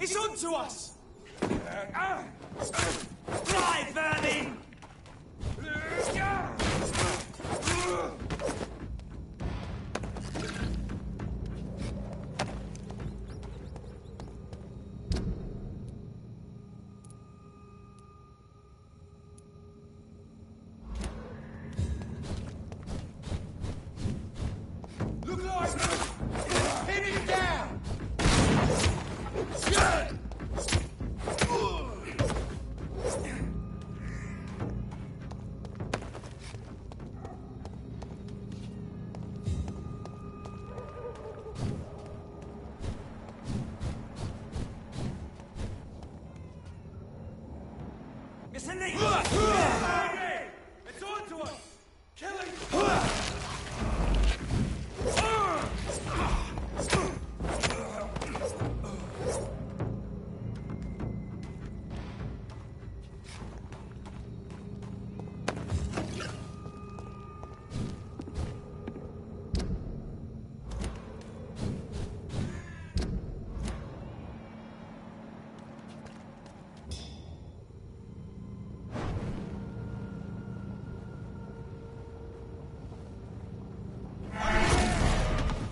It's onto us! Fly, vermin! Look like pin him down! Missing me! It's on to us! Kill him!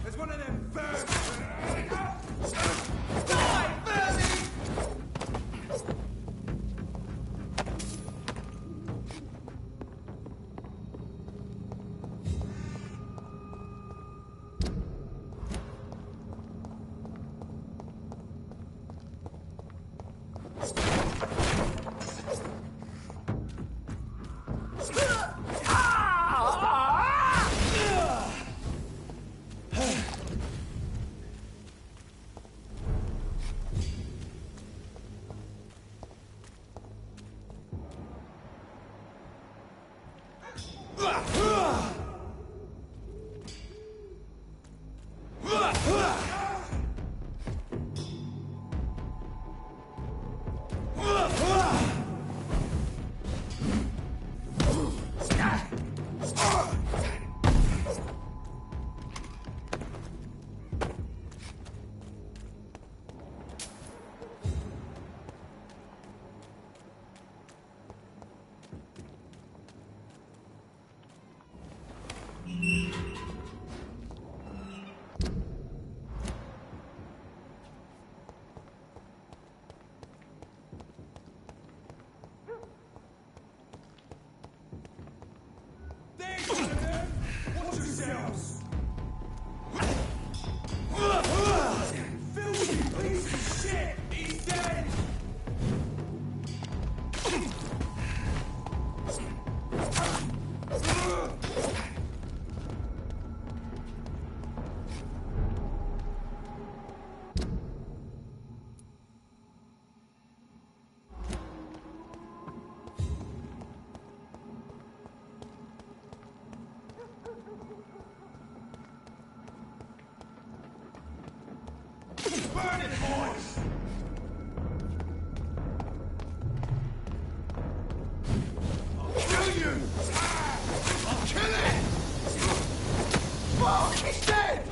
There's one of them birds! Die, vermin! There's one of them! Watch yourselves! Filthy piece of shit! He's dead! Burn it, boys! I'll kill you! I'll kill it! Fuck, he's dead!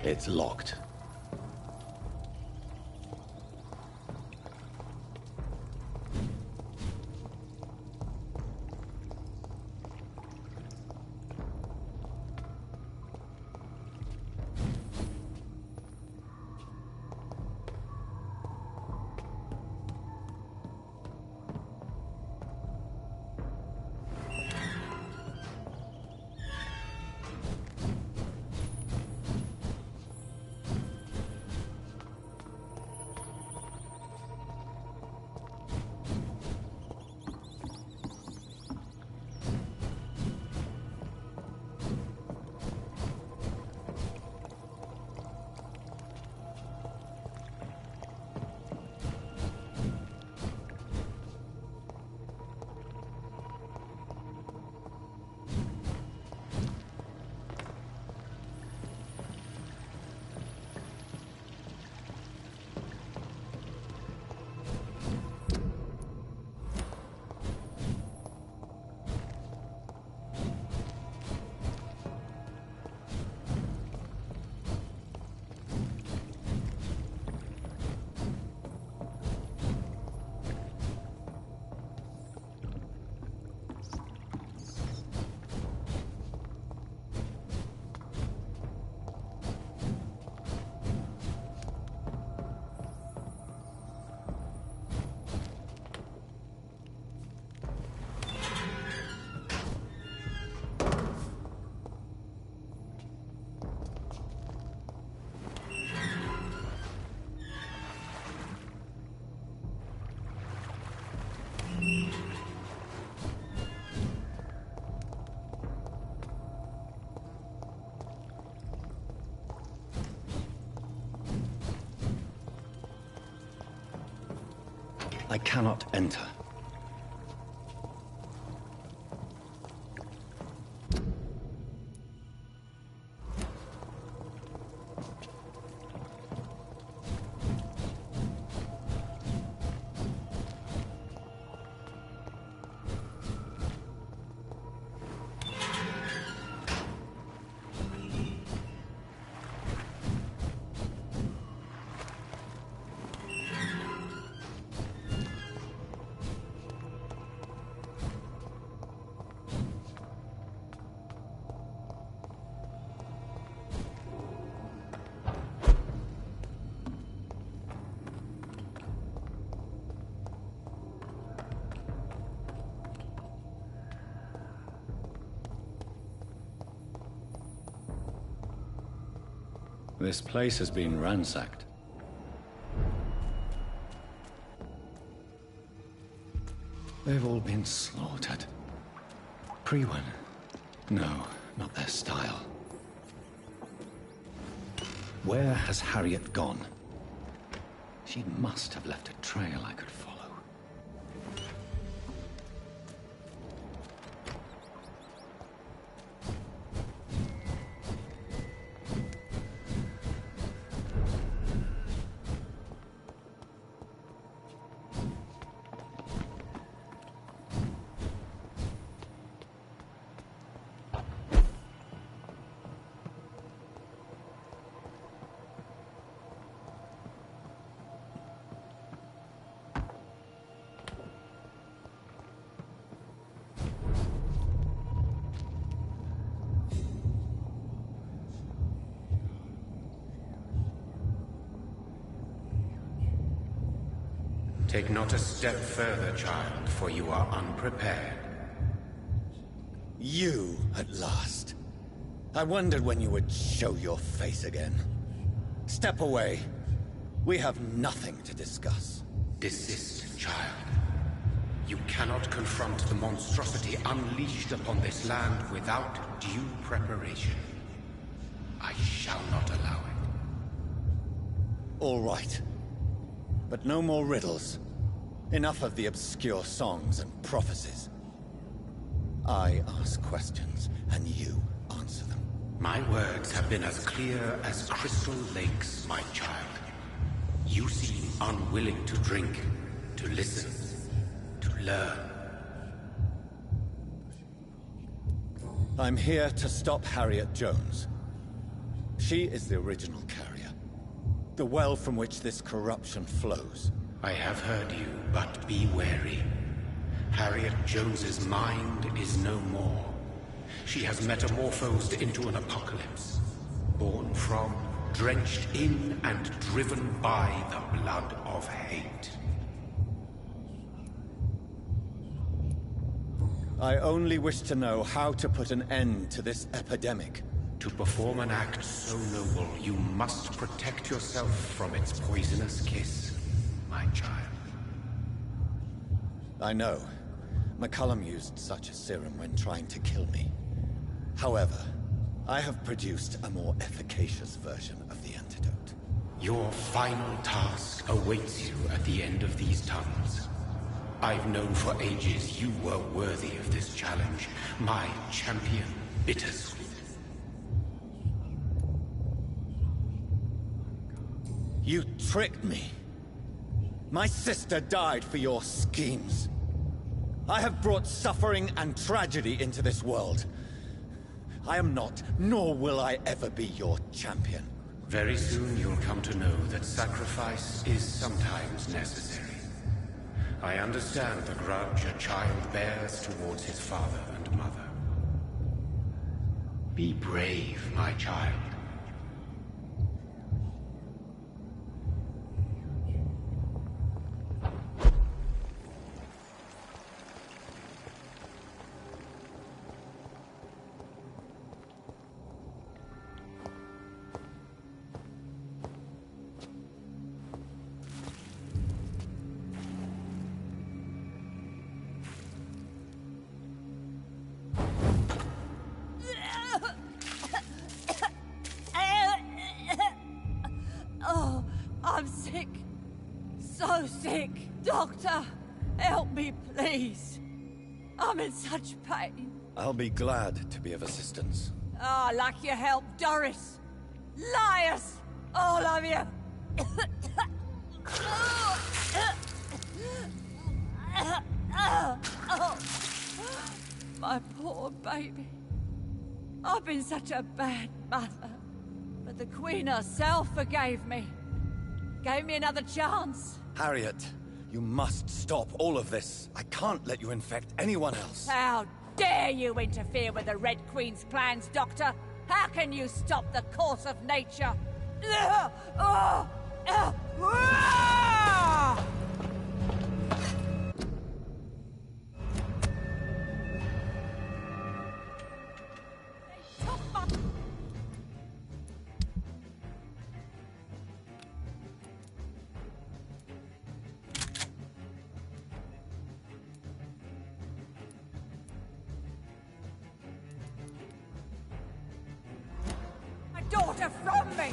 It's locked. I cannot enter. This place has been ransacked. They've all been slaughtered. Freuen? No, not their style. Where has Harriet gone? She must have left a trail I could follow. Take not a step further, child, for you are unprepared. You, at last. I wondered when you would show your face again. Step away. We have nothing to discuss. Desist, child. You cannot confront the monstrosity unleashed upon this land without due preparation. I shall not allow it. All right. But no more riddles. Enough of the obscure songs and prophecies. I ask questions, and you answer them. My words have been as clear as crystal lakes, my child. You seem unwilling to drink, to listen, to learn. I'm here to stop Harriet Jones. She is the original carrier. The well from which this corruption flows. I have heard you, but be wary. Harriet Jones's mind is no more. She has metamorphosed into an apocalypse. Born from, drenched in, and driven by the blood of hate. I only wish to know how to put an end to this epidemic. To perform an act so noble, you must protect yourself from its poisonous kiss, my child. I know. McCullum used such a serum when trying to kill me. However, I have produced a more efficacious version of the antidote. Your final task awaits you at the end of these tunnels. I've known for ages you were worthy of this challenge, my champion, Bittersweet. You tricked me. My sister died for your schemes. I have brought suffering and tragedy into this world. I am not, nor will I ever be your champion. Very soon you'll come to know that sacrifice is sometimes necessary. I understand the grudge a child bears towards his father and mother. Be brave, my child. Doctor, help me, please. I'm in such pain. I'll be glad to be of assistance. Ah, like your help, Doris. Liars, all of you. My poor baby. I've been such a bad mother. But the Queen herself forgave me. Gave me another chance. Harriet, you must stop all of this. I can't let you infect anyone else. How dare you interfere with the Red Queen's plans, Doctor? How can you stop the course of nature? Daughter from me!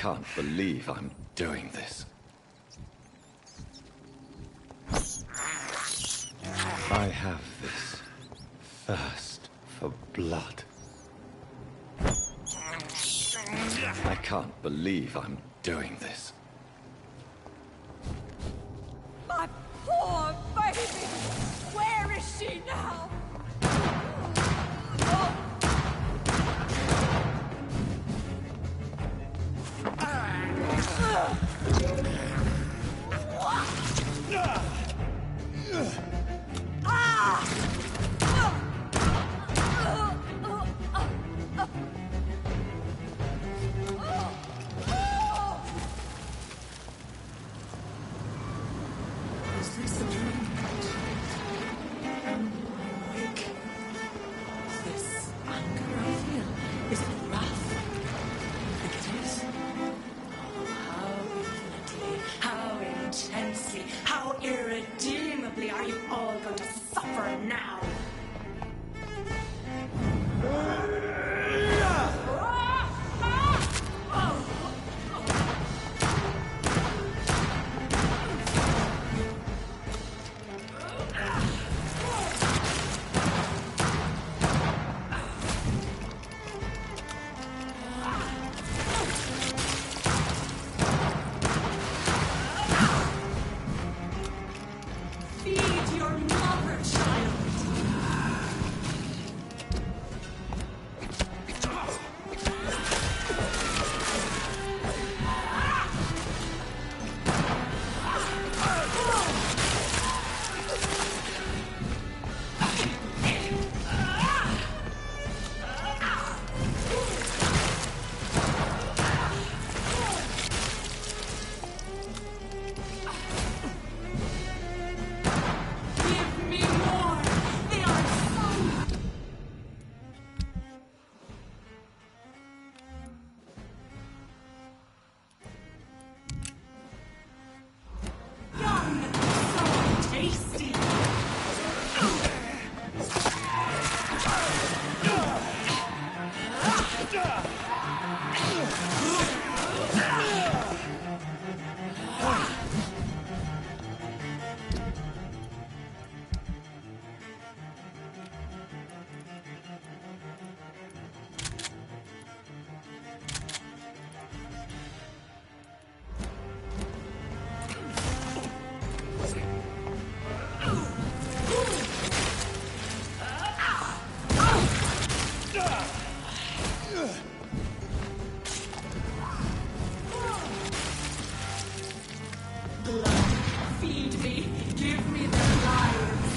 can't believe I'm doing this. I have this thirst for blood. I can't believe I'm doing this. My poor baby! Where is she now? Is this a dream? Awake. This anger I feel, is it wrath? I think it is. Oh, how infinitely, how intensely, how irredeemably are you all going to suffer now? Feed your mother, child. Give me more. They are so young, so tasty. Blood, feed me. Give me their lives.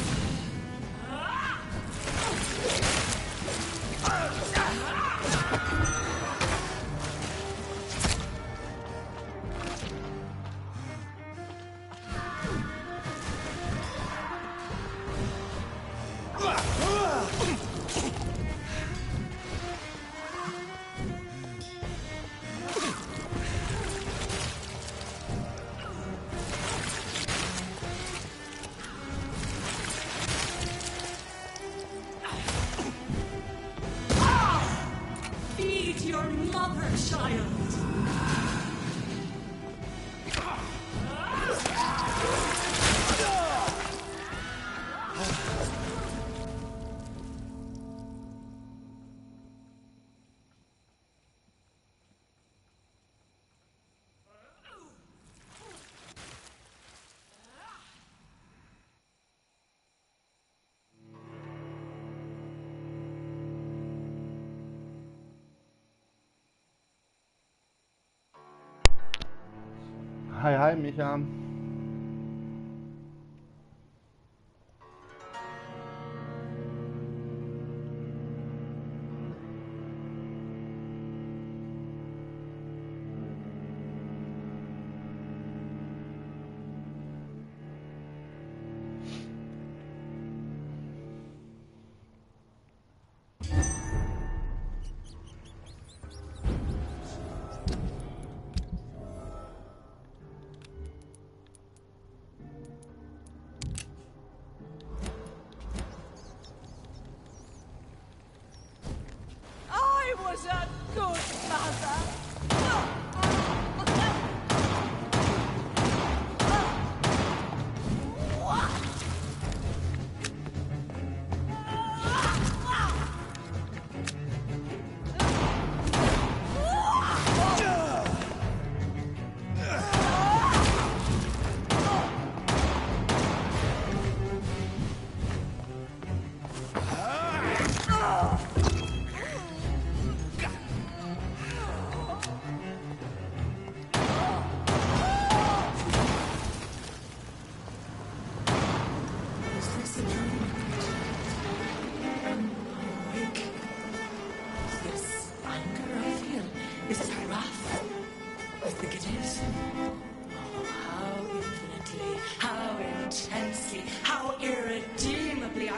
Feed your mother, child. Hi, Micha.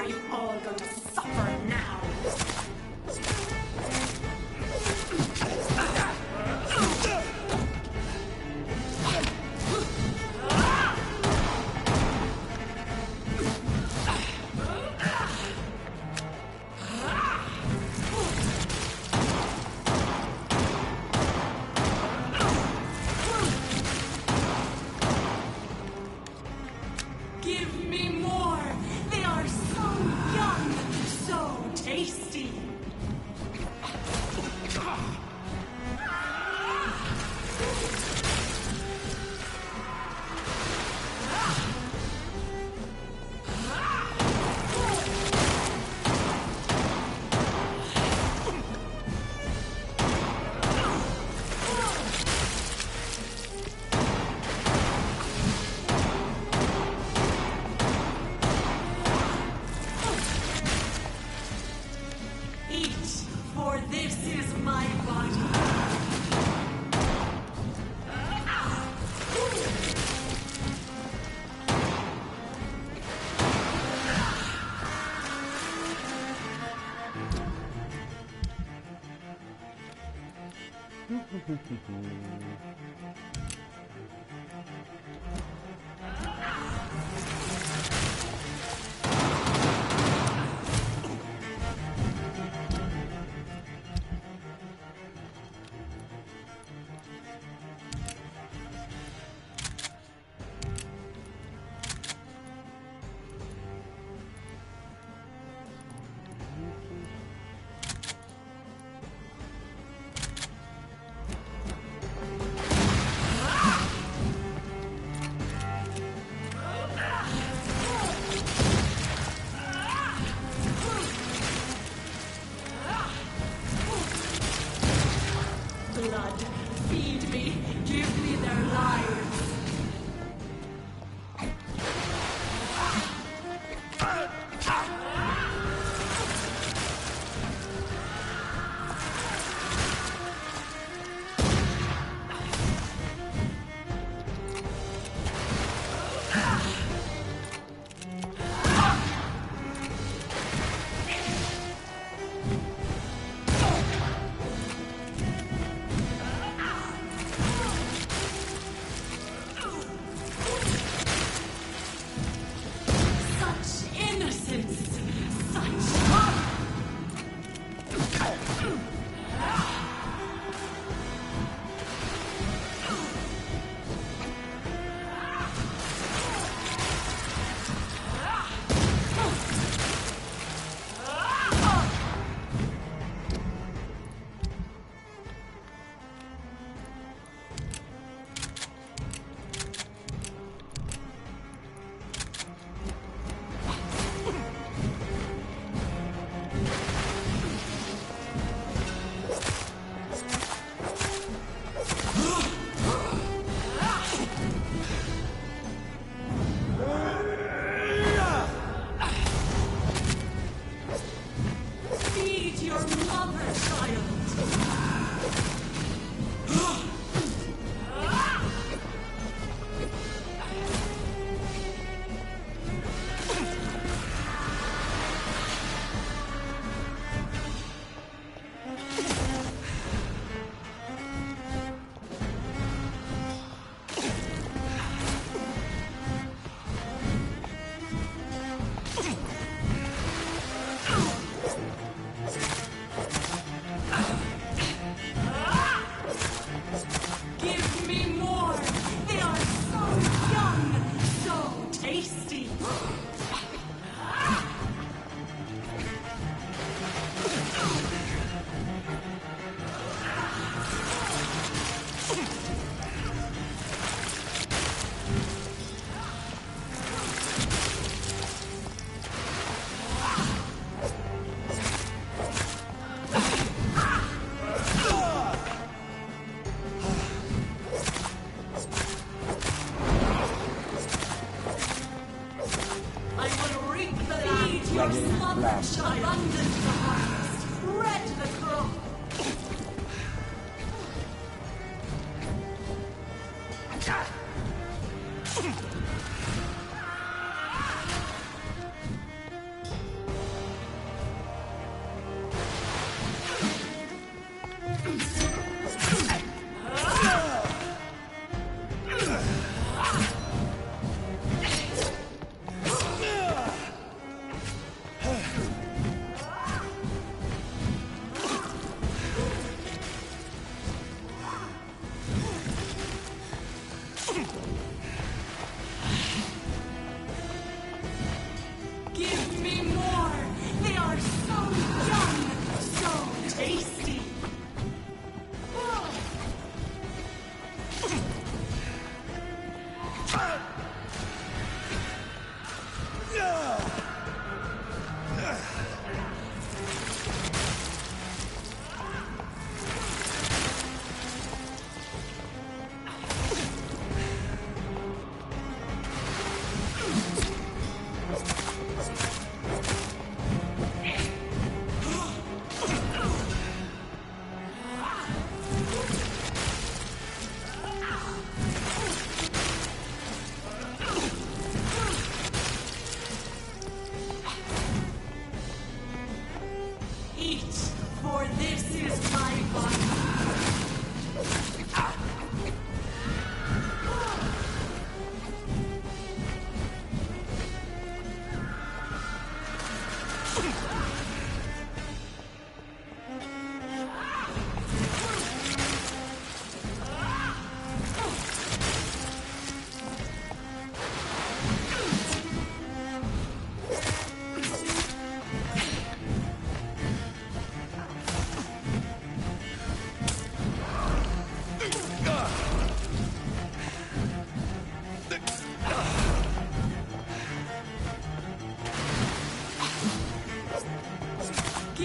are you all going to suffer now? Give me more! They are so young, so tasty! Eat, for this is my body. Blood, feed me, give me their lives. Such innocence, such feed your mother, child. Give me more! They are so young, so tasty! I will reap the land. Your slumber shall abundant the harvest. Red the crop.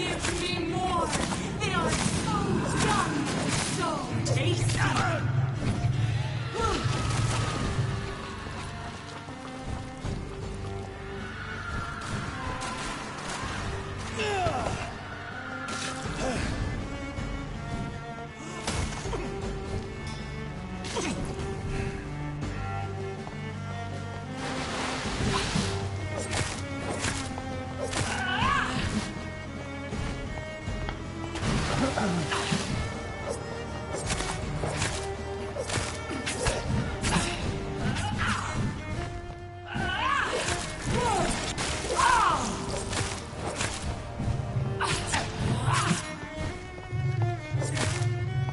Give me more! They are so young, so tasty!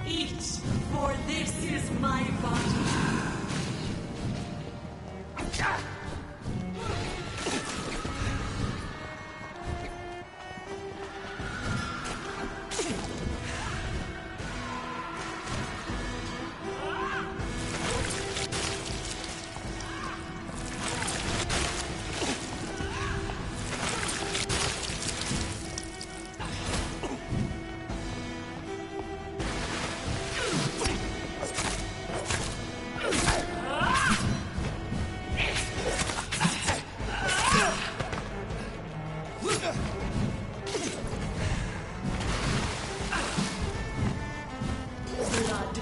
Eat, for this is my body. Blood,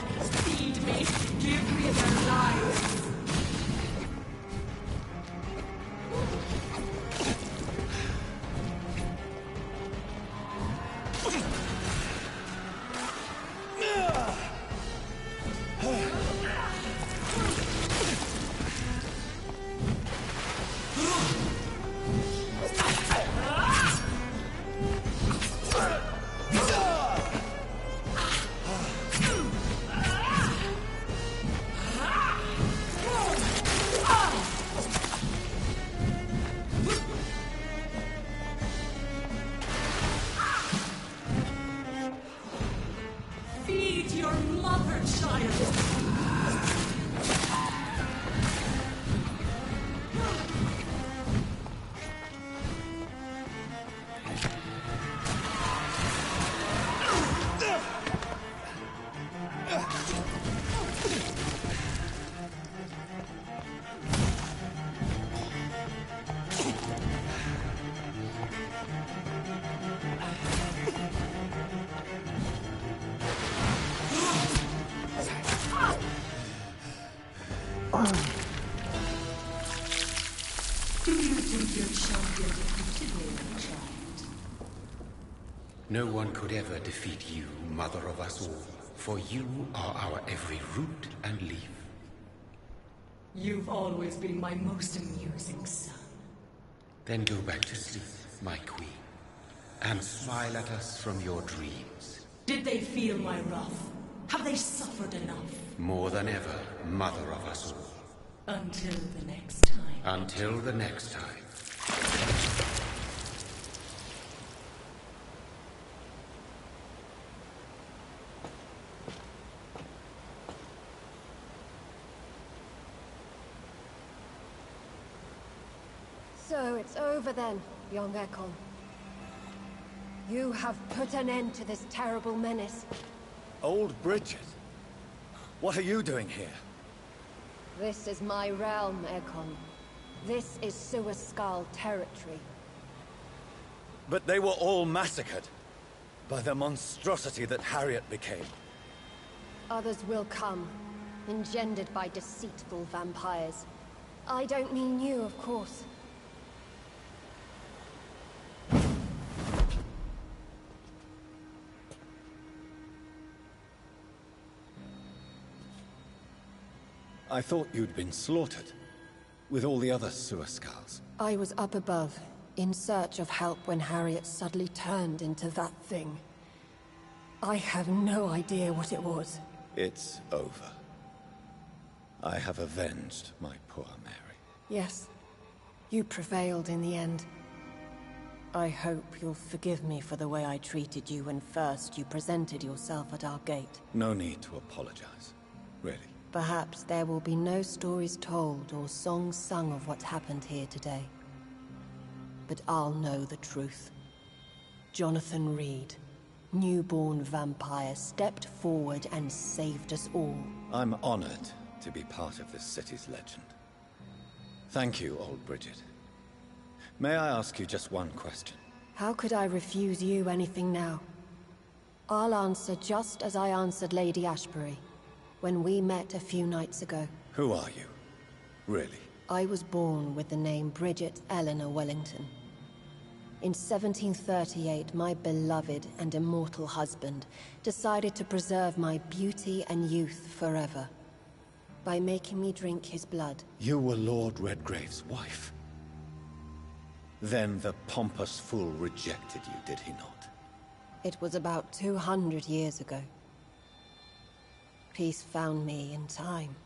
feed me, give me their lives. Feed your mother, child. Do you think your champion defeated me, my child? No one could ever defeat you, mother of us all, for you are our every root and leaf. You've always been my most amusing son. Then go back to sleep, my queen, and smile at us from your dreams. Did they feel my wrath? Have they suffered enough? More than ever, mother of us all. Until the next time. Until the next time. So it's over then, young Ekon. You have put an end to this terrible menace. Old Bridget? What are you doing here? This is my realm, Ekon. This is Suascal territory. But they were all massacred by the monstrosity that Harriet became. Others will come, engendered by deceitful vampires. I don't mean you, of course. I thought you'd been slaughtered, with all the other Suascals. I was up above, in search of help when Harriet suddenly turned into that thing. I have no idea what it was. It's over. I have avenged my poor Mary. Yes, you prevailed in the end. I hope you'll forgive me for the way I treated you when first you presented yourself at our gate. No need to apologize, really. Perhaps there will be no stories told or songs sung of what happened here today. But I'll know the truth. Jonathan Reed, newborn vampire, stepped forward and saved us all. I'm honored to be part of this city's legend. Thank you, old Bridget. May I ask you just one question? How could I refuse you anything now? I'll answer just as I answered Lady Ashbury when we met a few nights ago. Who are you? Really? I was born with the name Bridget Eleanor Wellington. In 1738, my beloved and immortal husband decided to preserve my beauty and youth forever by making me drink his blood. You were Lord Redgrave's wife. Then the pompous fool rejected you, did he not? It was about 200 years ago. Peace found me in time.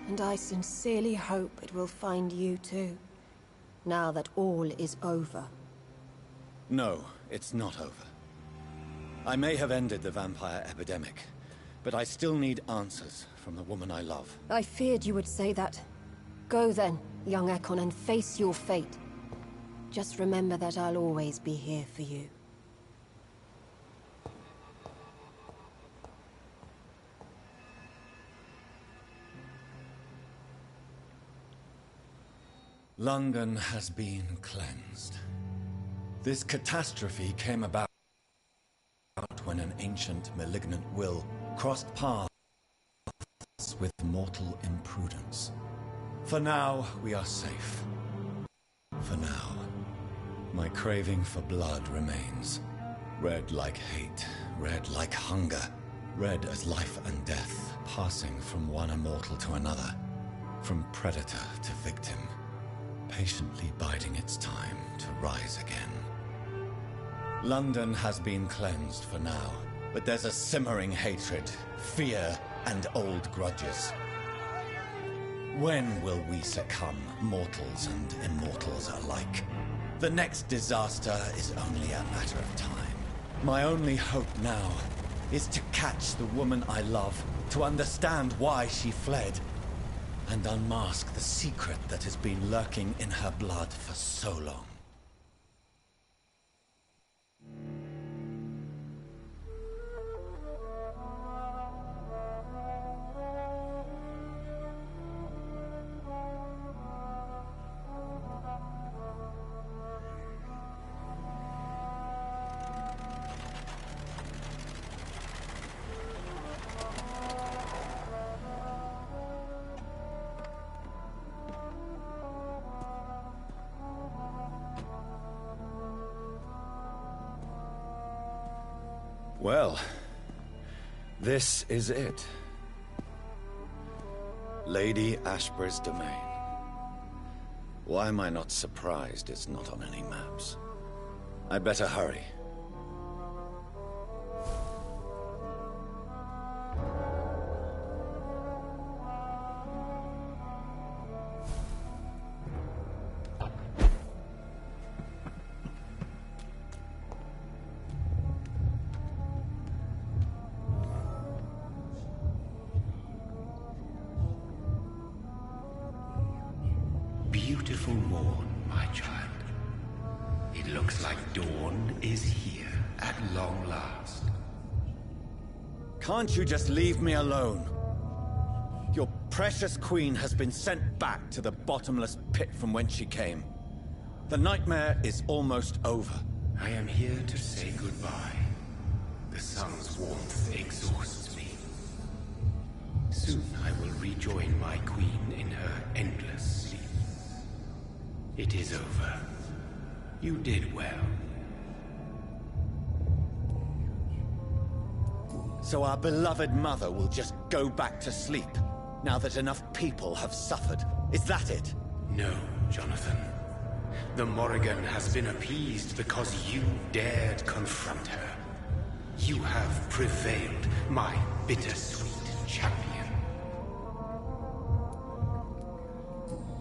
And I sincerely hope it will find you too, now that all is over. No, it's not over. I may have ended the vampire epidemic, but I still need answers from the woman I love. I feared you would say that. Go then, young Ekon, and face your fate. Just remember that I'll always be here for you. London has been cleansed. This catastrophe came about when an ancient, malignant will crossed paths with mortal imprudence. For now, we are safe. For now. My craving for blood remains. Red like hate, red like hunger. Red as life and death, passing from one immortal to another. From predator to victim. Patiently biding its time to rise again. London has been cleansed for now, but there's a simmering hatred, fear, and old grudges. When will we succumb, mortals and immortals alike? The next disaster is only a matter of time. My only hope now is to catch the woman I love, to understand why she fled, and unmask the secret that has been lurking in her blood for so long. Well, this is it. Lady Ashbury's domain. Why am I not surprised it's not on any maps? I'd better hurry. Beautiful morn, my child. It looks like dawn is here at long last. Can't you just leave me alone? Your precious queen has been sent back to the bottomless pit from whence she came. The nightmare is almost over. I am here to say goodbye. The sun's warmth exhausts me. Soon I will rejoin my queen in her endless sleep. It is over. You did well. So our beloved mother will just go back to sleep, now that enough people have suffered. Is that it? No, Jonathan. The Morrigan has been appeased because you dared confront her. You have prevailed, my bittersweet champion.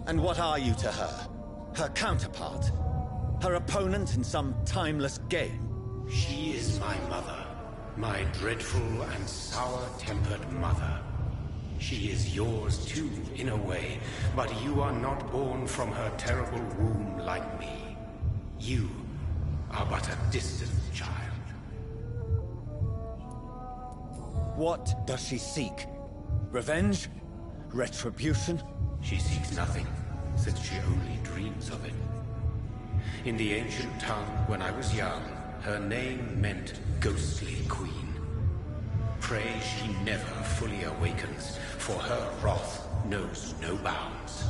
And what are you to her? Her counterpart? Her opponent in some timeless game? She is my mother. My dreadful and sour-tempered mother. She is yours too, in a way, but you are not born from her terrible womb like me. You are but a distant child. What does she seek? Revenge? Retribution? She seeks nothing, since she only dreams of it. In the ancient tongue, when I was young, her name meant ghostly queen. Pray she never fully awakens, for her wrath knows no bounds.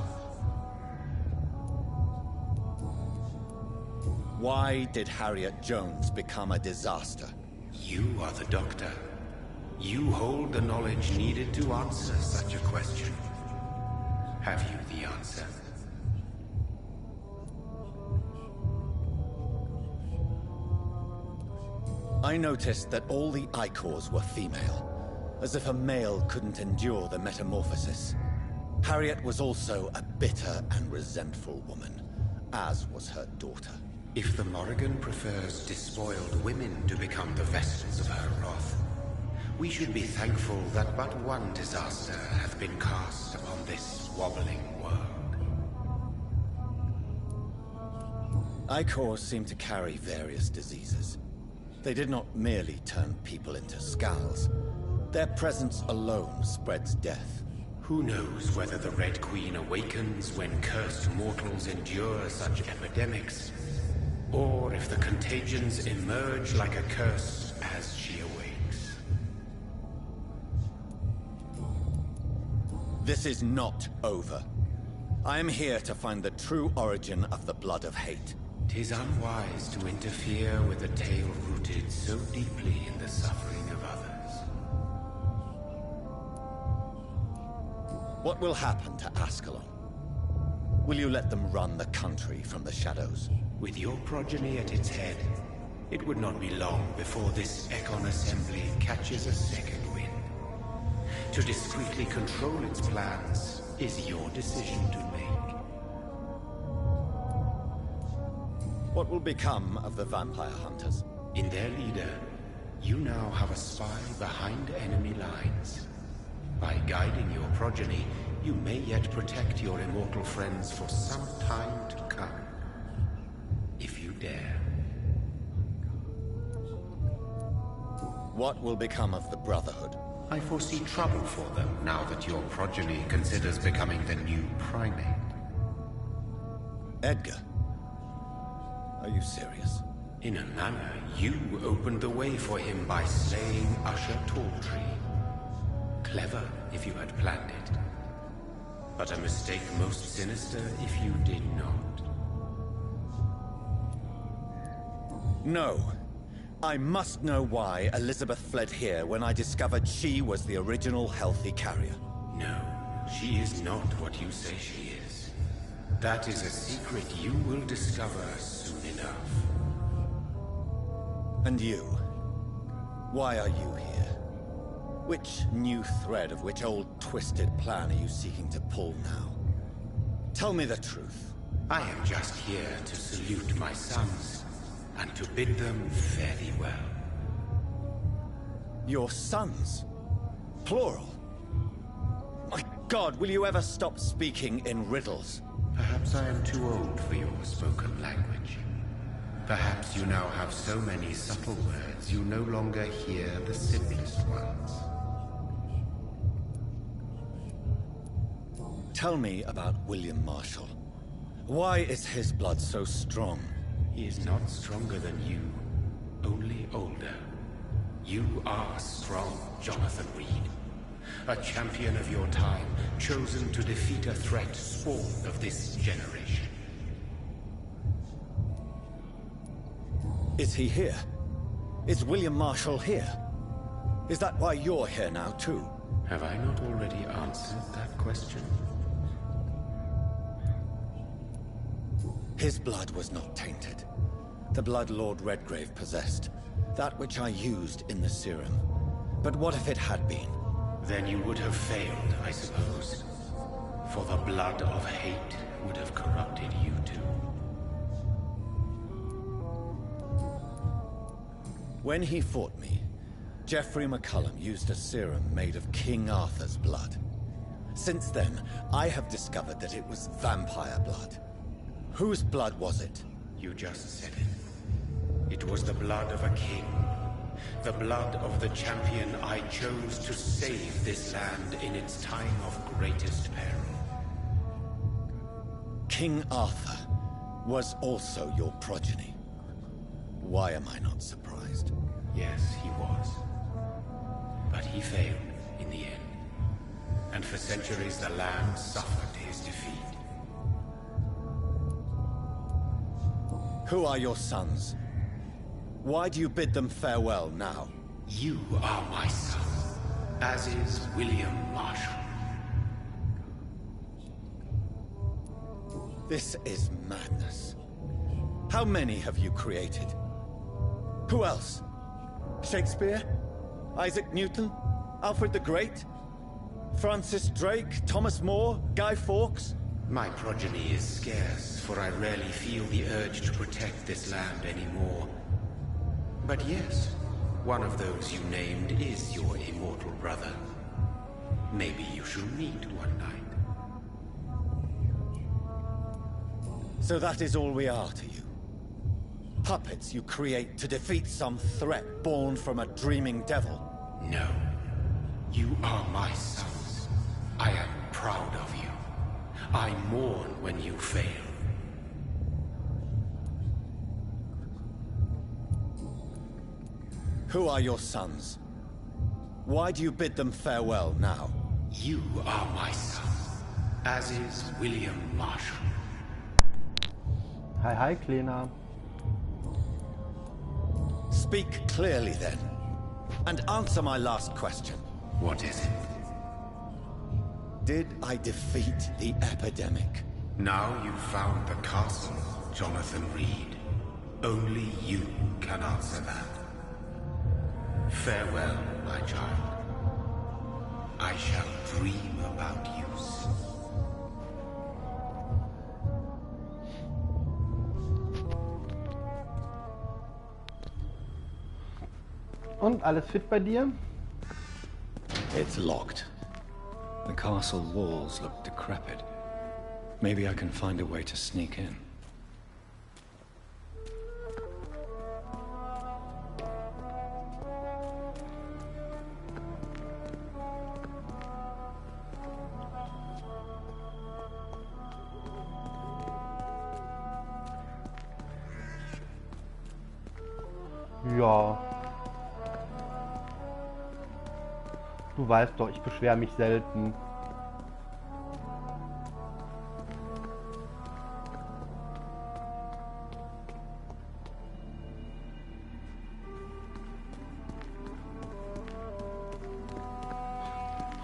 Why did Harriet Jones become a disaster? You are the doctor. You hold the knowledge needed to answer such a question. Have you the answer? I noticed that all the Icors were female, as if a male couldn't endure the metamorphosis. Harriet was also a bitter and resentful woman, as was her daughter. If the Morrigan prefers despoiled women to become the vessels of her wrath, we should be thankful that but one disaster hath been cast upon this wobbling world. Icors seem to carry various diseases. They did not merely turn people into skulls. Their presence alone spreads death. Who knows whether the Red Queen awakens when cursed mortals endure such epidemics, or if the contagions emerge like a curse as she awakes. This is not over. I am here to find the true origin of the blood of hate. 'Tis unwise to interfere with a tale rooted so deeply in the suffering of others. What will happen to Ascalon? Will you let them run the country from the shadows? With your progeny at its head, it would not be long before this Ekon assembly catches a second wind. To discreetly control its plans is your decision to make. What will become of the vampire hunters? In their leader, you now have a spy behind enemy lines. By guiding your progeny, you may yet protect your immortal friends for some time to come. If you dare. What will become of the Brotherhood? I foresee trouble for them now that your progeny considers becoming the new primate. Edgar? Are you serious? In a manner, you opened the way for him by slaying Usher Talltree. Clever if you had planned it. But a mistake most sinister if you did not. No. I must know why Elizabeth fled here when I discovered she was the original healthy carrier. No, she is not what you say she is. That is a secret you will discover soon enough. And you? Why are you here? Which new thread of which old twisted plan are you seeking to pull now? Tell me the truth. I am just here to salute my sons, and to bid them fare thee well. Your sons? Plural? My God, will you ever stop speaking in riddles? Perhaps I am too old for your spoken language. Perhaps you now have so many subtle words you no longer hear the simplest ones. Tell me about William Marshall. Why is his blood so strong? He is not stronger than you, only older. You are strong, Jonathan Reed. A champion of your time, chosen to defeat a threat spawned of this generation. Is he here? Is William Marshall here? Is that why you're here now, too? Have I not already answered that question? His blood was not tainted. The blood Lord Redgrave possessed. That which I used in the serum. But what if it had been? Then you would have failed, I suppose. For the blood of hate would have corrupted you too. When he fought me, Geoffrey McCullum used a serum made of King Arthur's blood. Since then, I have discovered that it was vampire blood. Whose blood was it? You just said it. It was the blood of a king. The blood of the champion I chose to save this land in its time of greatest peril. King Arthur was also your progeny. Why am I not surprised? Yes, he was. But he failed in the end. And for centuries the land suffered his defeat. Who are your sons? Why do you bid them farewell now? You are my son, as is William Marshall. This is madness. How many have you created? Who else? Shakespeare? Isaac Newton? Alfred the Great? Francis Drake? Thomas More? Guy Fawkes? My progeny is scarce, for I rarely feel the urge to protect this land anymore. But yes, one of those you named is your immortal brother. Maybe you shall meet one night. So that is all we are to you? Puppets you create to defeat some threat born from a dreaming devil? No. You are my sons. I am proud of you. I mourn when you fail. Who are your sons? Why do you bid them farewell now? You are my son, as is William Marshall. Hi, hi, Kleiner. Speak clearly then, and answer my last question. What is it? Did I defeat the epidemic? Now you've found the castle, Jonathan Reed. Only you can answer that. Farewell, my child. I shall dream about you soon. Und alles fit bei dir? It's locked. The castle walls look decrepit. Maybe I can find a way to sneak in. Ja. Du weißt doch, ich beschwere mich selten.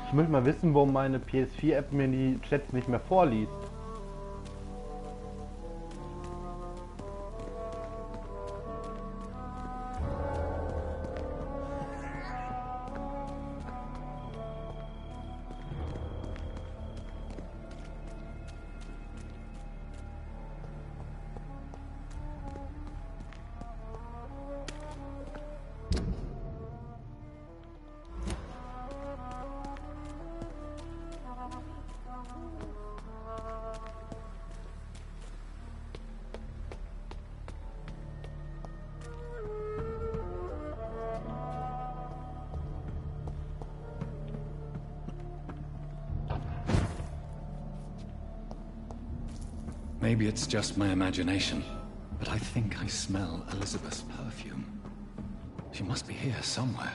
Ich möchte mal wissen, warum meine PS4-App mir die Chats nicht mehr vorliest. Maybe it's just my imagination, but I think I smell Elizabeth's perfume. She must be here somewhere.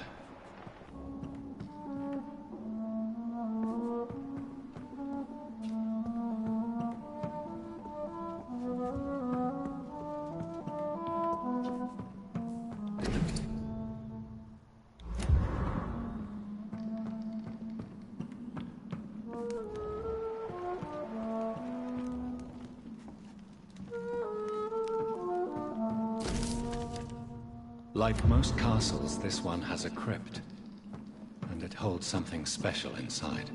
Like most castles, this one has a crypt, and it holds something special inside.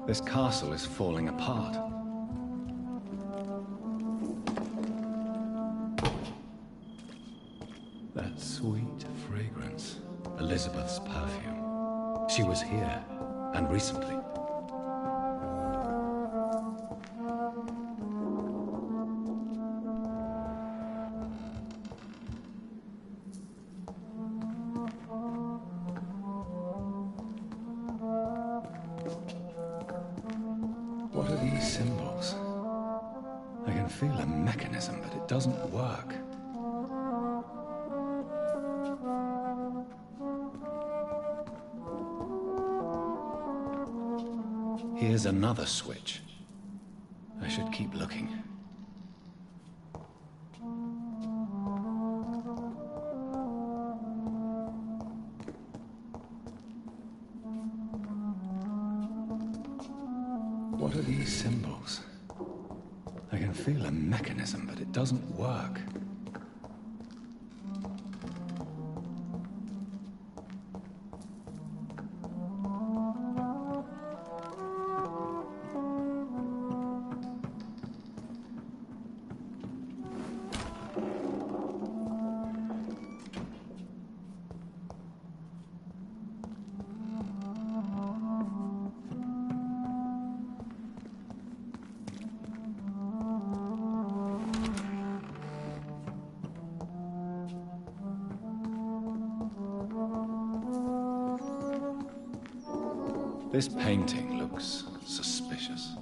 This castle is falling apart. That sweet fragrance, Elizabeth's perfume. She was here, and recently. feel a mechanism, but it doesn't work. Here's another switch. I should keep looking. What are these symbols? I can feel a mechanism, but it doesn't work. This painting looks suspicious.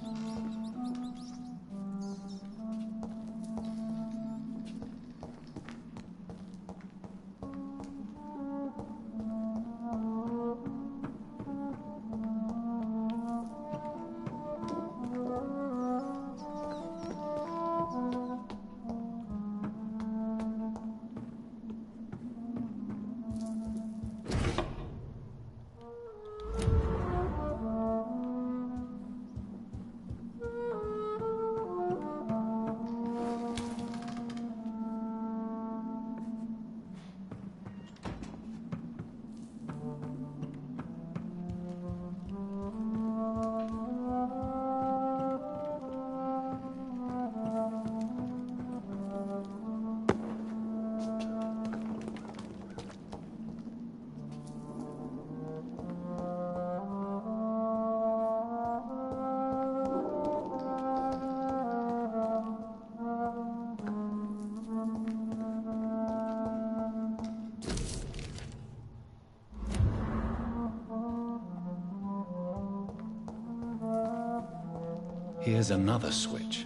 Here's another switch.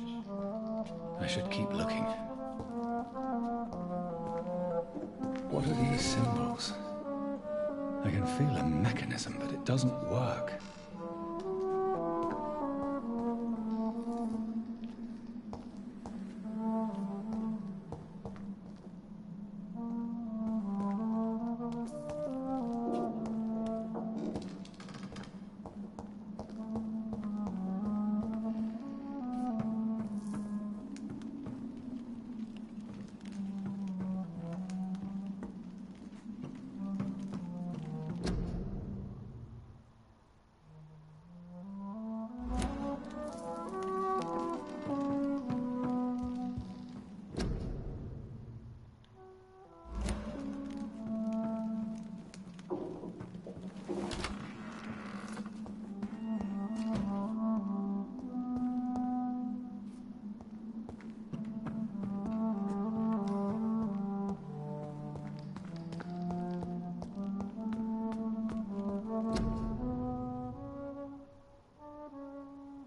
I should keep looking. What are these symbols? I can feel a mechanism, but it doesn't work.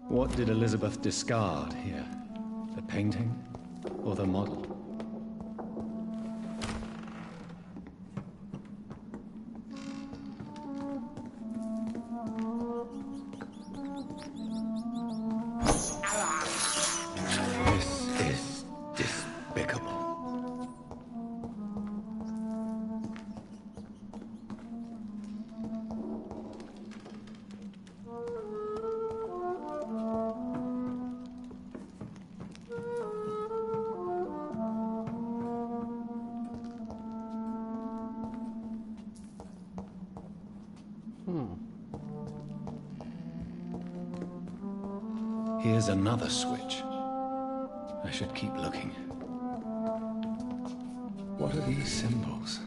What did Elizabeth discard here? The painting or the model? This is despicable. Here's another switch. I should keep looking. What are these symbols?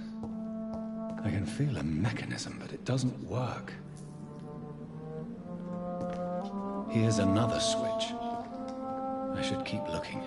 I can feel a mechanism, but it doesn't work. Here's another switch. I should keep looking.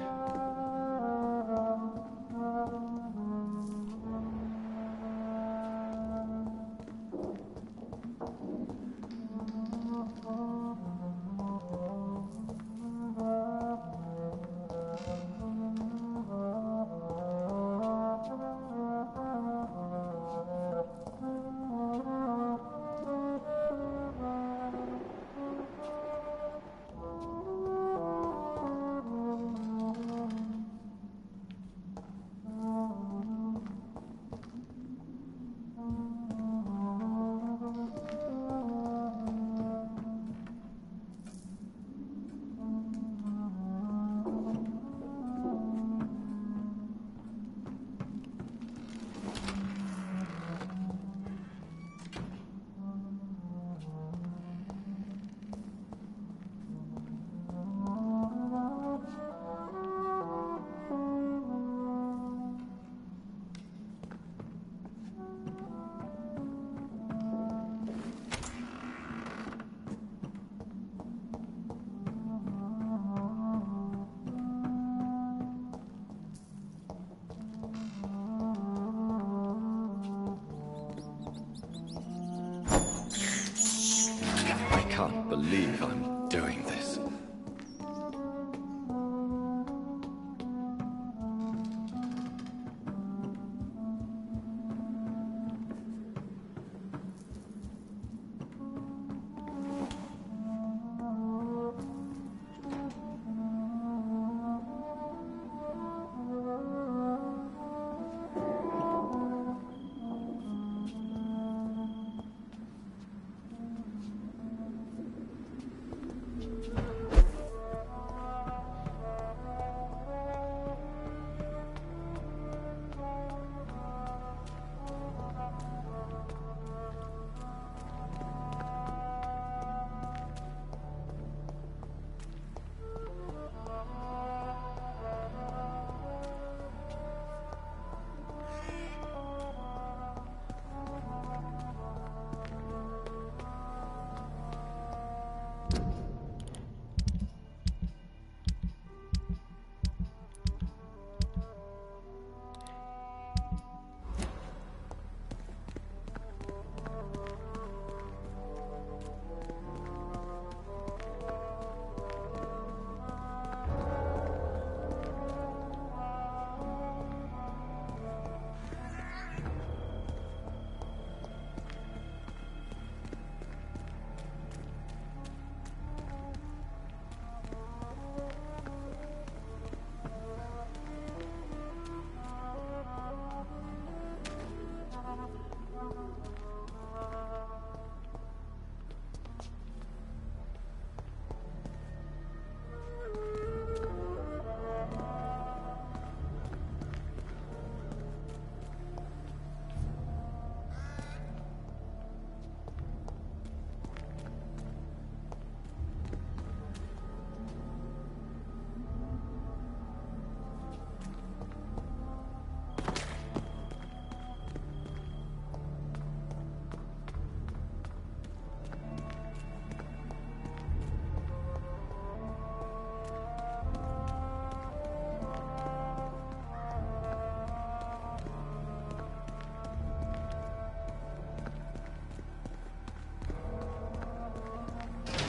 can't believe I'm doing this.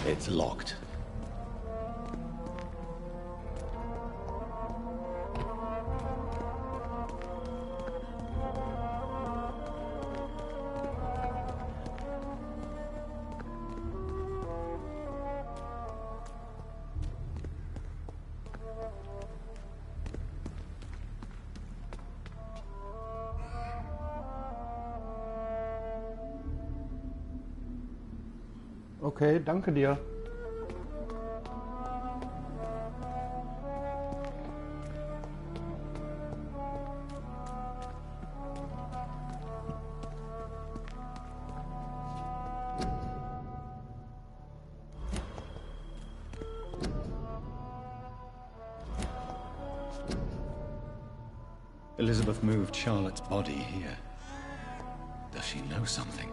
It's locked. Okay, danke dir. Elizabeth moved Charlotte's body here. Does she know something?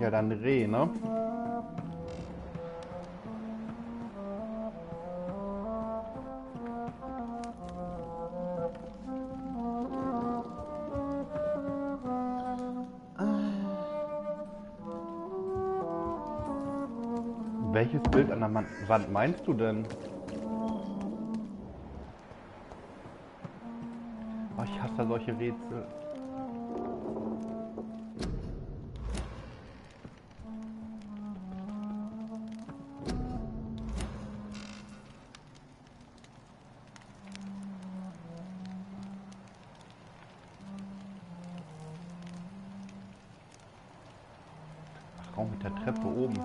Ja, dann Reh, ne? Welches Bild an der Wand meinst du denn? Oh, ich hasse solche Rätsel. Raum mit der Treppe oben.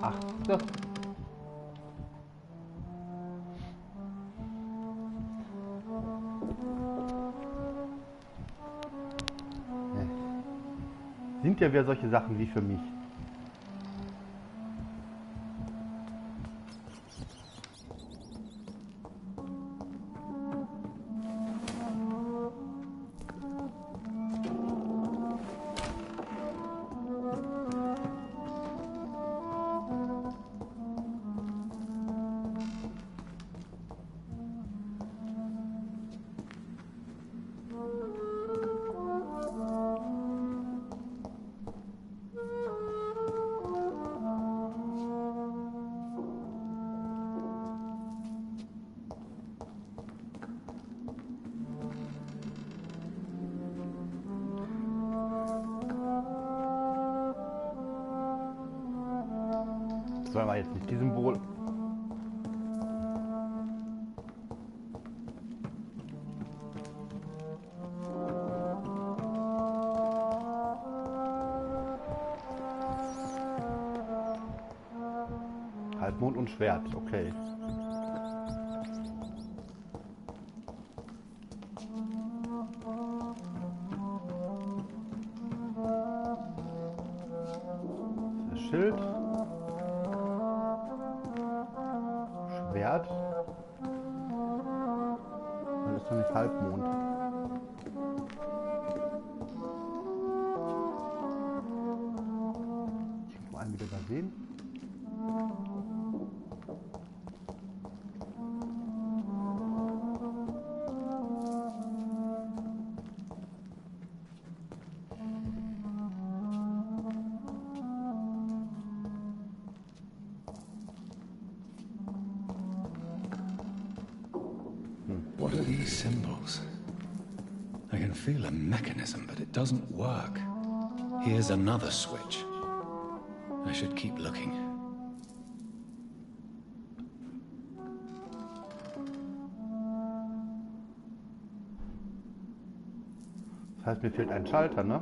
Ach, das. Sind ja wieder solche Sachen wie für mich. Das war jetzt nicht die Symbol. Halbmond und Schwert, okay. Das Schild. Schwert. Das ist doch nicht Halbmond. Ich muss einen wieder übersehen. What are these symbols? I can feel a mechanism, but it doesn't work. Here's another switch. I should keep looking. Das heißt, mir fehlt ein Schalter, ne?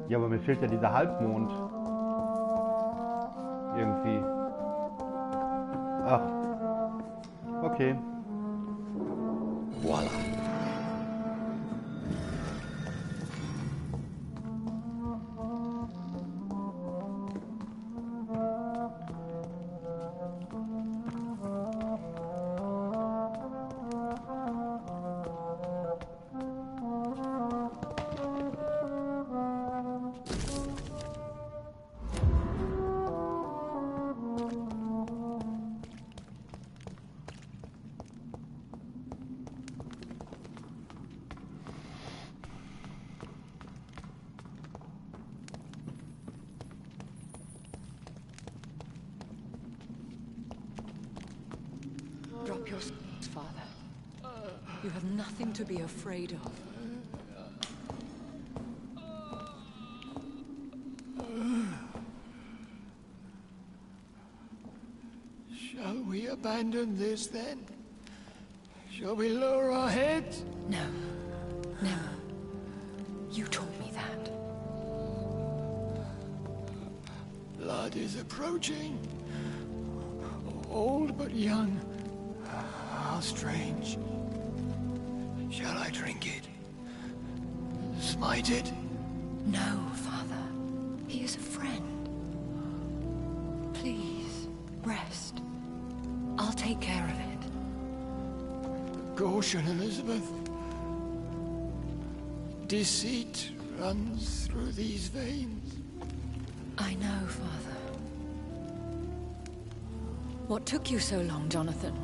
Ja, aber mir fehlt ja dieser Halbmond. Irgendwie. Ach. Okay. Voila. your sins, Father. You have nothing to be afraid of. Shall we abandon this then? Shall we lower our heads? No. Never. You taught me that. Blood is approaching. Old but young. How strange. Shall I drink it? Smite it? No, Father. He is a friend. Please, rest. I'll take care of it. Caution, Elizabeth. Deceit runs through these veins. I know, Father. What took you so long, Jonathan?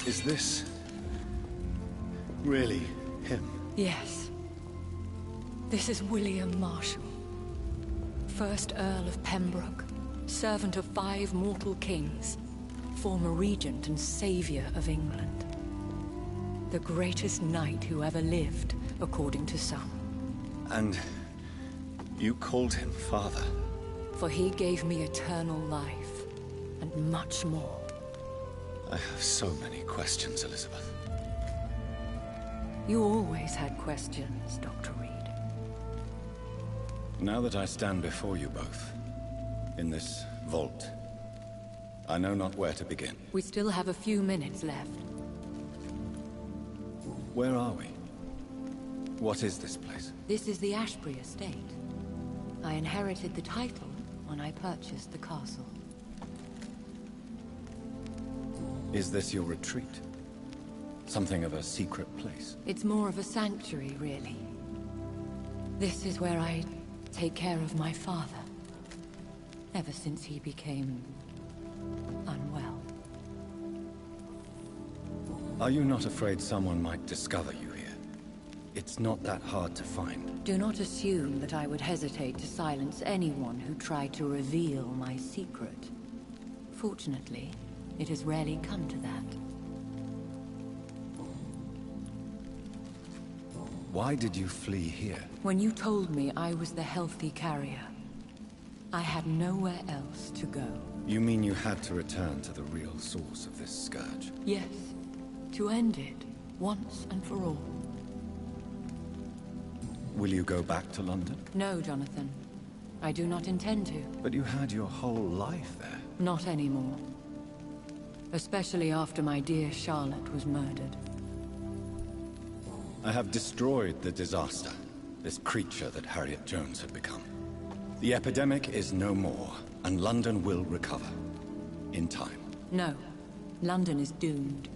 Is this really him? Yes. This is William Marshall, 1st Earl of Pembroke, servant of 5 mortal kings, former regent and savior of England. The greatest knight who ever lived, according to some. And you called him father? For he gave me eternal life, and much more. I have so many questions, Elizabeth. You always had questions, Dr. Reed. Now that I stand before you both, in this vault, I know not where to begin. We still have a few minutes left. Where are we? What is this place? This is the Ashbury estate. I inherited the title when I purchased the castle. Is this your retreat? Something of a secret place? It's more of a sanctuary, really. This is where I take care of my father. Ever since he became unwell. Are you not afraid someone might discover you here? It's not that hard to find. Do not assume that I would hesitate to silence anyone who tried to reveal my secret. Fortunately, it has rarely come to that. Why did you flee here? When you told me I was the healthy carrier, I had nowhere else to go. You mean you had to return to the real source of this scourge? Yes, to end it, once and for all. Will you go back to London? No, Jonathan. I do not intend to. But you had your whole life there. Not anymore. Especially after my dear Charlotte was murdered. I have destroyed the disaster, this creature that Harriet Jones had become. The epidemic is no more, and London will recover. In time. No. London is doomed.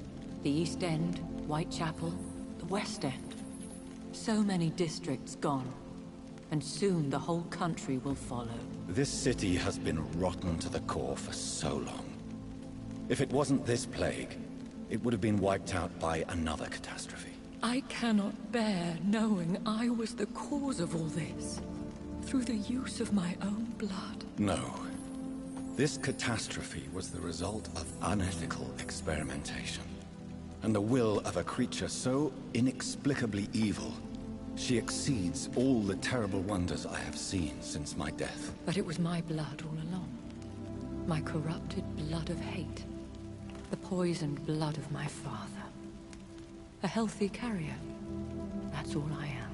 The East End, Whitechapel, the West End. So many districts gone. And soon the whole country will follow. This city has been rotten to the core for so long. If it wasn't this plague, it would have been wiped out by another catastrophe. I cannot bear knowing I was the cause of all this. Through the use of my own blood. No. This catastrophe was the result of unethical experimentation. And the will of a creature so inexplicably evil, she exceeds all the terrible wonders I have seen since my death. But it was my blood all along. My corrupted blood of hate. The poisoned blood of my father. A healthy carrier. That's all I am.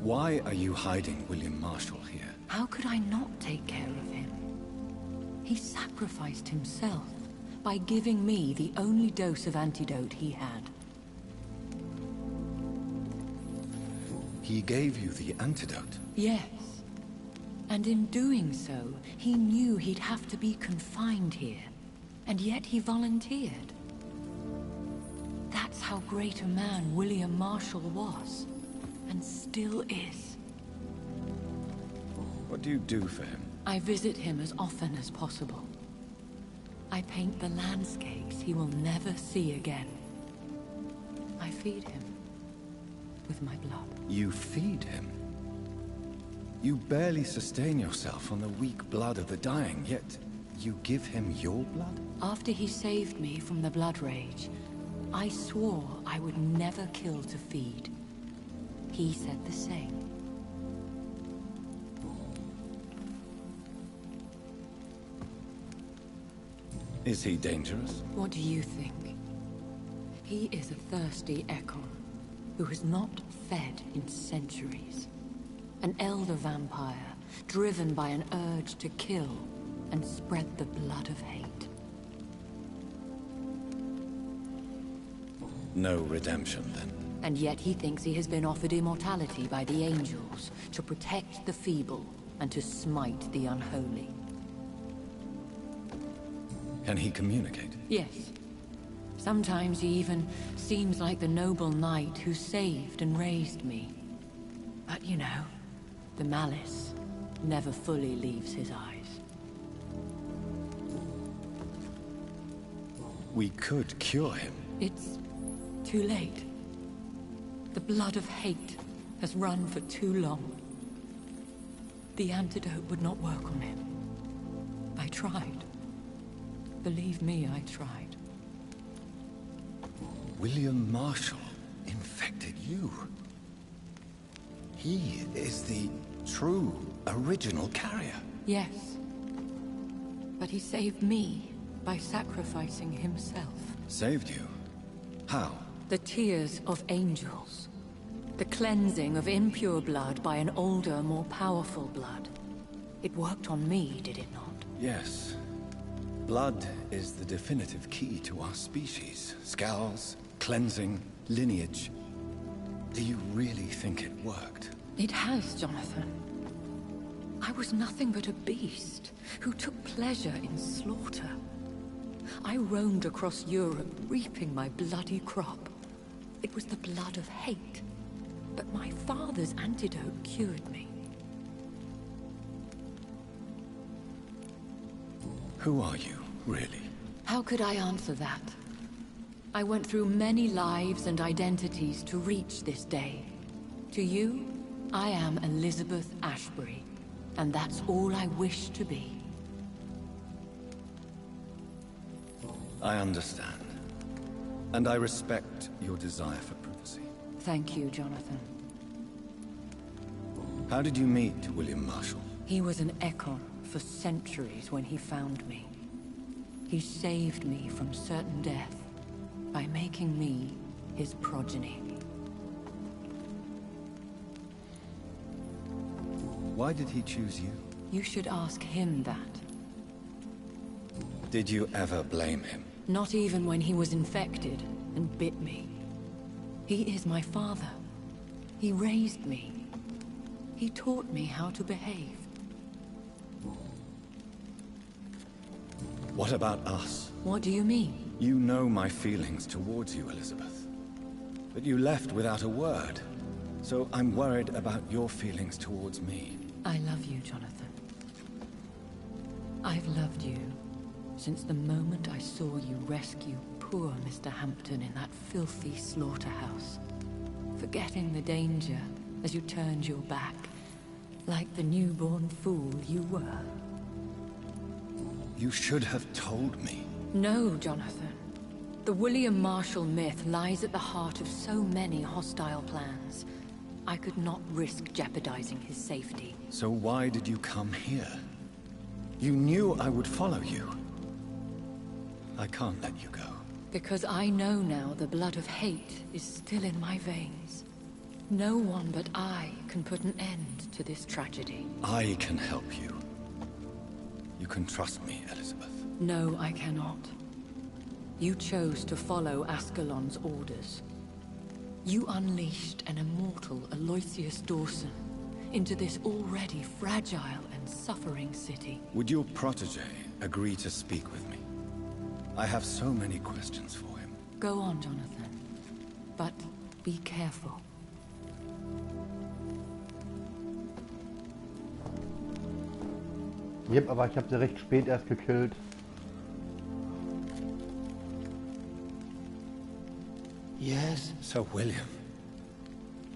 Why are you hiding William Marshall here? How could I not take care of him? He sacrificed himself by giving me the only dose of antidote he had. He gave you the antidote? Yes. And in doing so, he knew he'd have to be confined here. And yet he volunteered. That's how great a man William Marshall was. And still is. What do you do for him? I visit him as often as possible. I paint the landscapes he will never see again. I feed him with my blood. You feed him? You barely sustain yourself on the weak blood of the dying, yet you give him your blood? After he saved me from the blood rage, I swore I would never kill to feed. He said the same. Is he dangerous? What do you think? He is a thirsty Ekon, who has not fed in centuries. An elder vampire, driven by an urge to kill and spread the blood of hate. No redemption, then? And yet he thinks he has been offered immortality by the angels to protect the feeble and to smite the unholy. Can he communicate? Yes. Sometimes he even seems like the noble knight who saved and raised me. But you know, the malice never fully leaves his eyes. We could cure him. It's too late. The blood of hate has run for too long. The antidote would not work on him. I tried. Believe me, I tried. William Marshall infected you. He is the true, original carrier. Yes. But he saved me by sacrificing himself. Saved you? How? The tears of angels. The cleansing of impure blood by an older, more powerful blood. It worked on me, did it not? Yes. Blood is the definitive key to our species. Scowls, cleansing, lineage. Do you really think it worked? It has, Jonathan. I was nothing but a beast who took pleasure in slaughter. I roamed across Europe, reaping my bloody crop. It was the blood of hate. But my father's antidote cured me. Who are you, really? How could I answer that? I went through many lives and identities to reach this day. To you, I am Elizabeth Ashbury, and that's all I wish to be. I understand. And I respect your desire for privacy. Thank you, Jonathan. How did you meet William Marshall? He was an Ekon for centuries when he found me. He saved me from certain death by making me his progeny. Why did he choose you? You should ask him that. Did you ever blame him? Not even when he was infected and bit me. He is my father. He raised me. He taught me how to behave. What about us? What do you mean? You know my feelings towards you, Elizabeth. But you left without a word. So I'm worried about your feelings towards me. I love you, Jonathan. I've loved you since the moment I saw you rescue poor Mr. Hampton in that filthy slaughterhouse. Forgetting the danger as you turned your back, like the newborn fool you were. You should have told me. No, Jonathan. The William Marshall myth lies at the heart of so many hostile plans. I could not risk jeopardizing his safety. So why did you come here? You knew I would follow you. I can't let you go. Because I know now the blood of hate is still in my veins. No one but I can put an end to this tragedy. I can help you. You can trust me, Elizabeth. No, I cannot. You chose to follow Ascalon's orders. You unleashed an immortal Aloysius Dawson into this already fragile and suffering city. Would your protege agree to speak with me? I have so many questions for him. Go on, Jonathan. But be careful. Yep, aber ich habe sie recht spät erst gekillt. Yes? Sir William.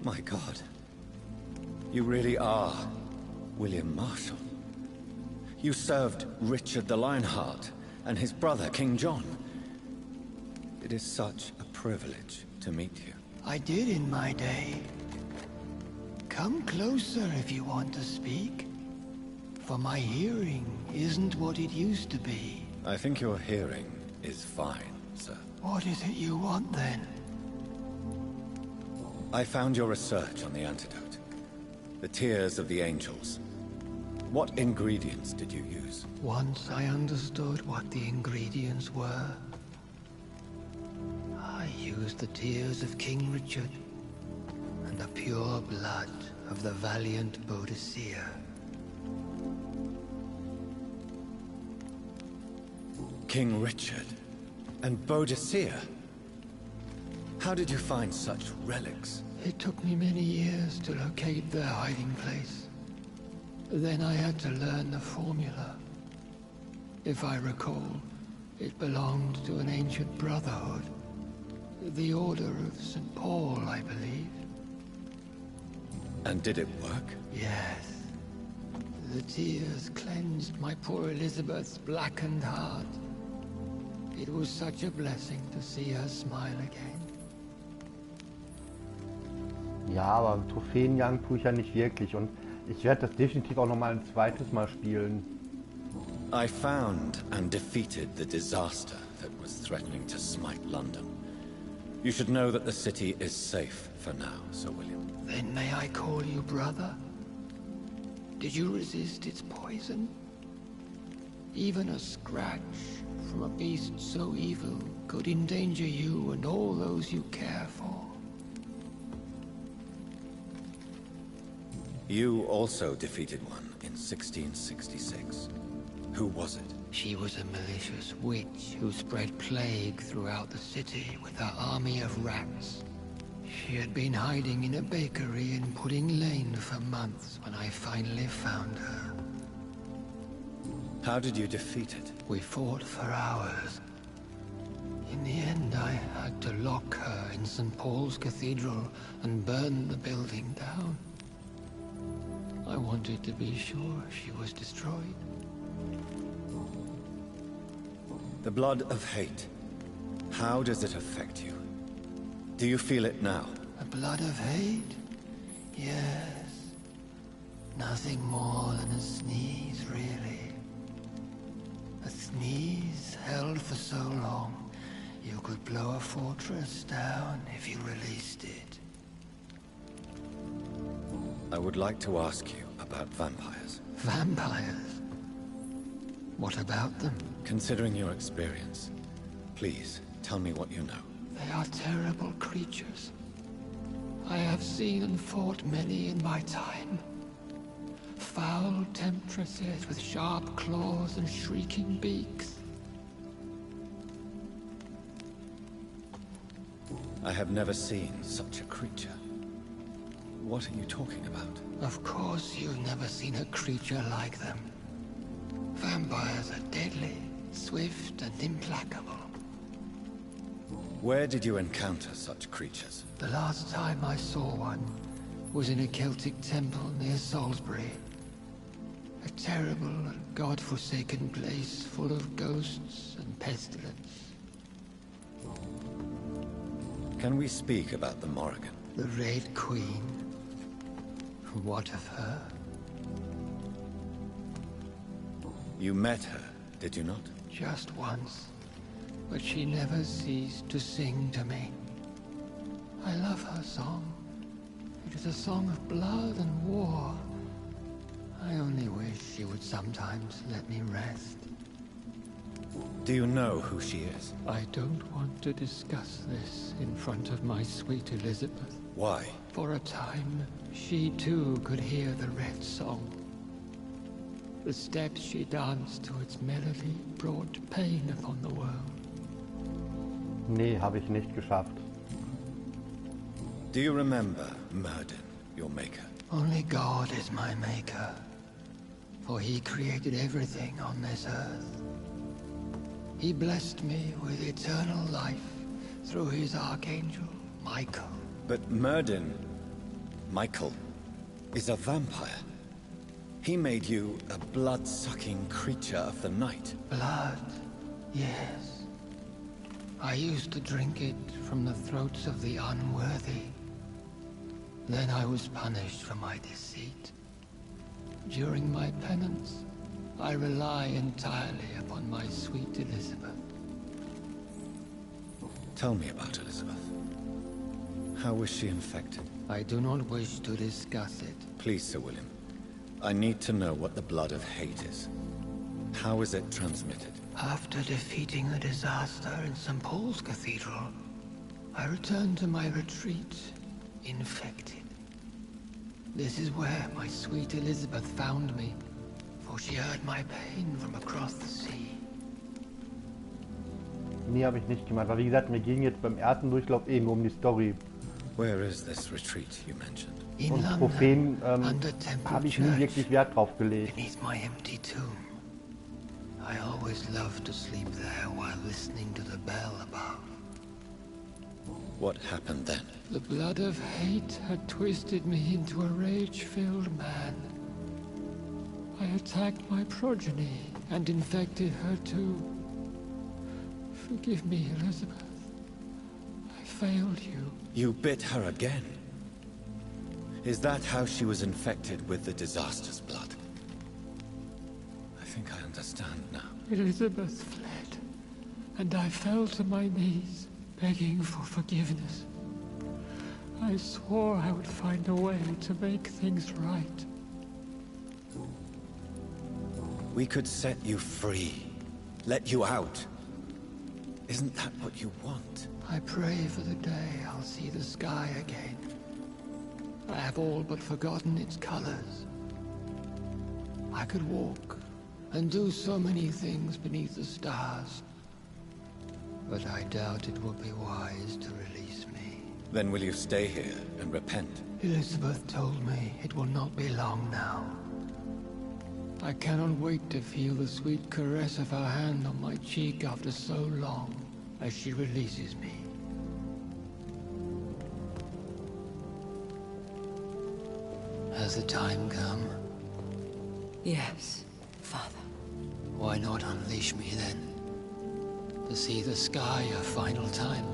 My God. You really are William Marshall. You served Richard the Lionheart and his brother, King John. It is such a privilege to meet you. I did in my day. Come closer if you want to speak. For my hearing isn't what it used to be. I think your hearing is fine, sir. What is it you want then? I found your research on the antidote. The tears of the angels. What ingredients did you use? Once I understood what the ingredients were, I used the tears of King Richard and the pure blood of the valiant Boadicea. King Richard and Boadicea? How did you find such relics? It took me many years to locate their hiding place. Then I had to learn the formula. If I recall, it belonged to an ancient brotherhood. The Order of St. Paul, I believe. And did it work? Yes. The tears cleansed my poor Elizabeth's blackened heart. It was such a blessing to see her smile again. Ja, aber Trophäenjagd tue ich ja nicht wirklich und ich werde das definitiv auch noch mal ein zweites Mal spielen. I found and defeated the disaster that was threatening to smite London. You should know that the city is safe for now, Sir William. Then may I call you brother? Did you resist its poison? Even a scratch from a beast so evil could endanger you and all those you care for. You also defeated one in 1666. Who was it? She was a malicious witch who spread plague throughout the city with her army of rats. She had been hiding in a bakery in Pudding Lane for months when I finally found her. How did you defeat it? We fought for hours. In the end, I had to lock her in St. Paul's Cathedral and burn the building down. I wanted to be sure she was destroyed. The blood of hate. How does it affect you? Do you feel it now? The blood of hate? Yes. Nothing more than a sneeze, really. A sneeze held for so long, you could blow a fortress down if you released it. I would like to ask you about vampires. Vampires? What about them? Considering your experience, please tell me what you know. They are terrible creatures. I have seen and fought many in my time. Foul temptresses with sharp claws and shrieking beaks. I have never seen such a creature. What are you talking about? Of course you've never seen a creature like them. Vampires are deadly, swift and implacable. Where did you encounter such creatures? The last time I saw one was in a Celtic temple near Salisbury. A terrible and god-forsaken place full of ghosts and pestilence. Can we speak about the Morrigan? The Red Queen. What of her? You met her, did you not? Just once. But she never ceased to sing to me. I love her song. It is a song of blood and war. I only wish she would sometimes let me rest. Do you know who she is? I don't want to discuss this in front of my sweet Elizabeth. Why? For a time, she too could hear the Red Song. The steps she danced to its melody brought pain upon the world. Nee, habe ich nicht geschafft. Do you remember Myrddin, your maker? Only God is my maker, for he created everything on this earth. He blessed me with eternal life through his archangel, Michael. But Myrddin, Michael, is a vampire. He made you a blood-sucking creature of the night. Blood, yes. I used to drink it from the throats of the unworthy. Then I was punished for my deceit. During my penance, I rely entirely upon my sweet Elizabeth. Tell me about Elizabeth. How was she infected? I do not wish to discuss it. Please, Sir William. I need to know what the blood of hate is. How is it transmitted? After defeating the disaster in St. Paul's Cathedral, I returned to my retreat, infected. This is where my sweet Elizabeth found me, for she heard my pain from across the sea. Nee, habe ich nicht gemacht. Aber wie gesagt, mir ging jetzt beim ersten Durchlauf nur um die Story. Where is this retreat you mentioned? In Und London, Trophäen under Temple habe ich nie Church, wirklich Wert drauf gelegt. beneath my empty tomb. I always loved to sleep there while listening to the bell above. What happened then? The blood of hate had twisted me into a rage-filled man. I attacked my progeny and infected her too. Forgive me, Elizabeth. I failed you. You bit her again. Is that how she was infected with the disaster's blood? I think I understand now. Elizabeth fled, and I fell to my knees, begging for forgiveness. I swore I would find a way to make things right. We could set you free. Let you out. Isn't that what you want? I pray for the day I'll see the sky again. I have all but forgotten its colors. I could walk and do so many things beneath the stars. But I doubt it will be wise to release me. Then will you stay here and repent? Elizabeth told me it will not be long now. I cannot wait to feel the sweet caress of her hand on my cheek after so long, as she releases me. Has the time come? Yes, Father. Why not unleash me then? To see the sky a final time?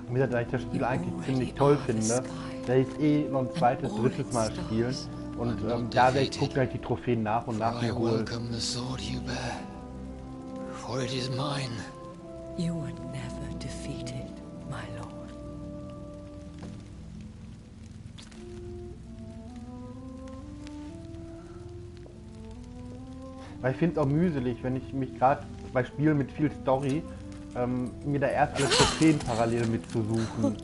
Und wie gesagt, da ich das Spiel eigentlich ziemlich toll finde, werde ich es noch ein zweites, drittes Mal spielen. Und da werde ich gucken, dass ich die Trophäen nach und nach mir hole. Welcome the sword you bear, for it is mine. You were never defeated, my lord. Weil ich finde es auch mühselig, wenn ich mich gerade bei Spielen mit viel Story mir da erst alle Trophäen parallel mitzusuchen.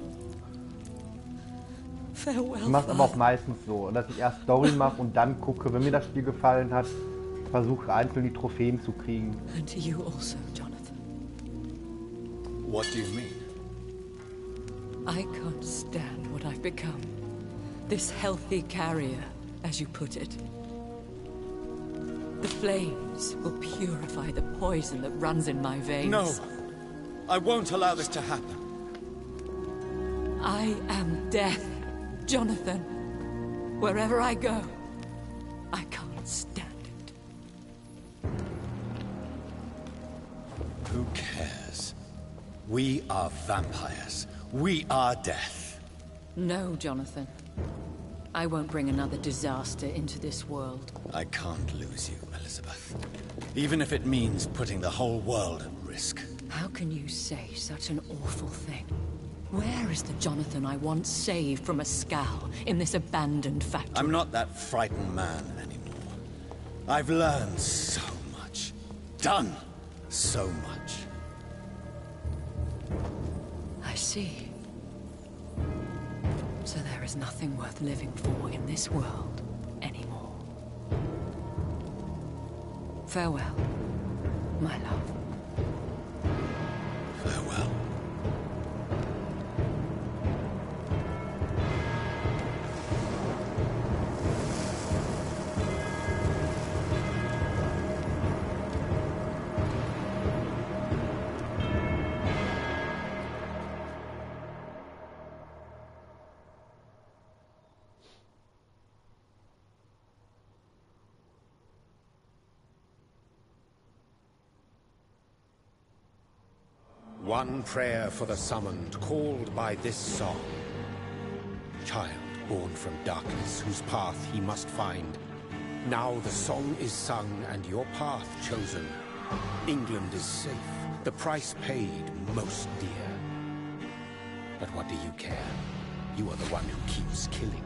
Ich mache es aber auch meistens so, dass ich erst Story mache und dann gucke, wenn mir das Spiel gefallen hat, versuche einzeln die Trophäen zu kriegen. And to you also, Jonathan. What do you mean? I can't stand what I've become. This healthy carrier, as you put it. The flames will purify the poison that runs in my veins. No! I won't allow this to happen. I am death, Jonathan. Wherever I go, I can't stand it. Who cares? We are vampires. We are death. No, Jonathan. I won't bring another disaster into this world. I can't lose you, Elizabeth. Even if it means putting the whole world at risk. How can you say such an awful thing? Where is the Jonathan I once saved from a scowl in this abandoned factory? I'm not that frightened man anymore. I've learned so much. Done so much. I see. So there is nothing worth living for in this world anymore. Farewell, my love. Farewell. One prayer for the summoned, called by this song. Child born from darkness, whose path he must find. Now the song is sung and your path chosen. England is safe, the price paid most dear. But what do you care? You are the one who keeps killing.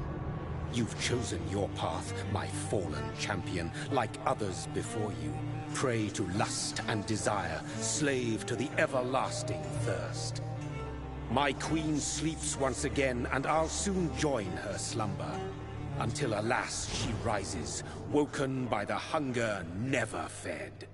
You've chosen your path, my fallen champion, like others before you. Prey to lust and desire, slave to the everlasting thirst. My queen sleeps once again, and I'll soon join her slumber. Until alas she rises, woken by the hunger never fed.